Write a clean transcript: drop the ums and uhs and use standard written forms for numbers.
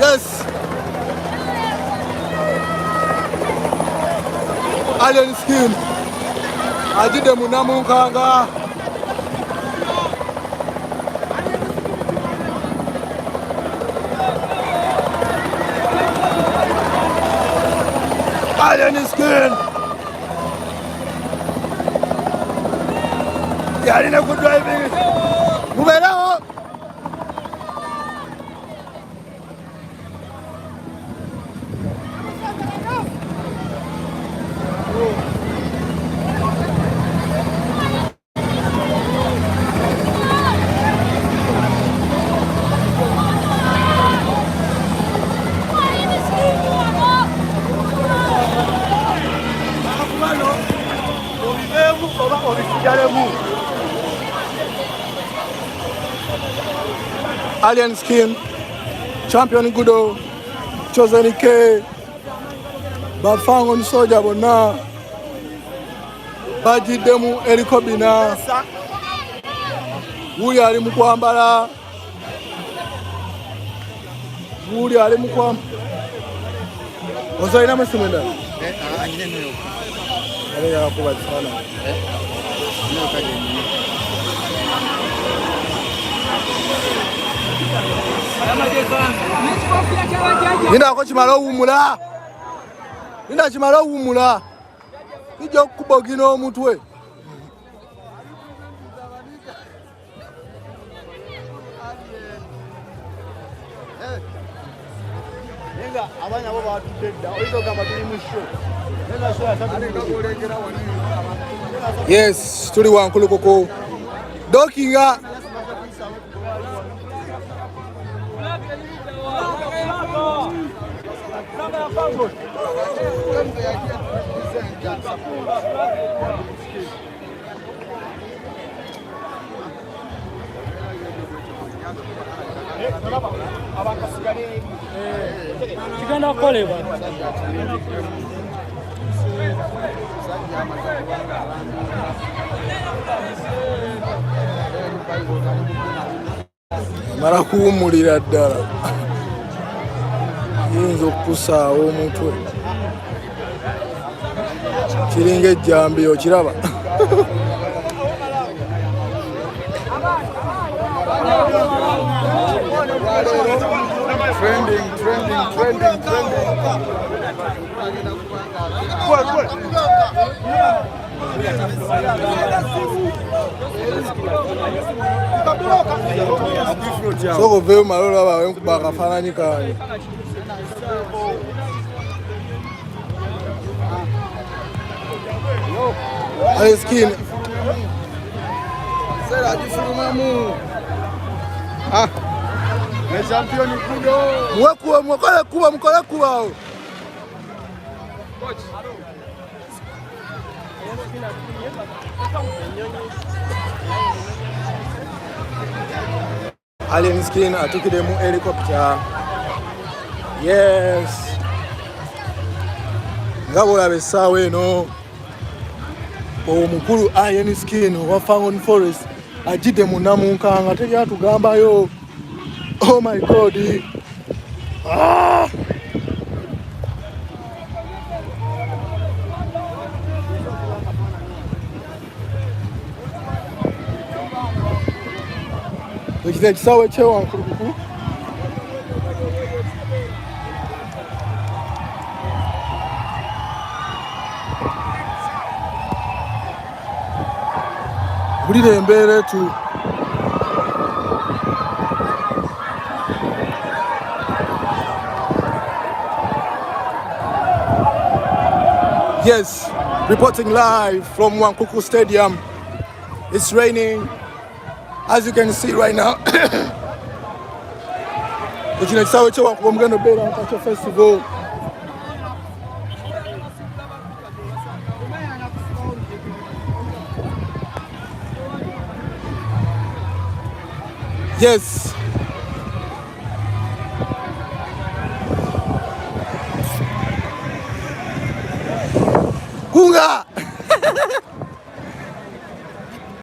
Yes. Alien skin. Ajide munamu kanga. Alien skin. Yari na good driving. Mubera. Alien skin, champion Gudo, chosen K, Bafangon Soja Bona, Baji Demu Erikobina, Wuri Ali Mukwambala, Wuri Ali Mukwam. Ozo ina masimenda? Ale ya kuba sana. Nina ko chimalo umula. Nina chimalo umula. Ijo kubogino omutwe. Nenga abanya bo batudda. Oyizo gamba tuli mu show. Nenga show atatu. Yes, tuli Wankulukuku. Dokinga. Chigana kole ba. Mara kuwumulira ddala. Yinza okusaawa omutwe. Kiringa ejjambi okiraba. Trending. Soko veo malola bawe nkubaka fanani kani. Ale skin. Sera jifurumamu. Ah. Le champion Kudo. Mkole kuwa. Coach. Alien skin atukide mu helicopter. Yes. Ngabola besawe no. Omukulu Alien skin wa Fangon Forest ajide munamu nkanga teri atugambayo. Oh my God. Ah! Ekite kisawe kye Wankulukuku. Bulire embeera tu. Yes, reporting live from Wankulukuku Stadium. It's raining, as you can see right now. It's in Nkwacho Nkwacho Festival. Yes.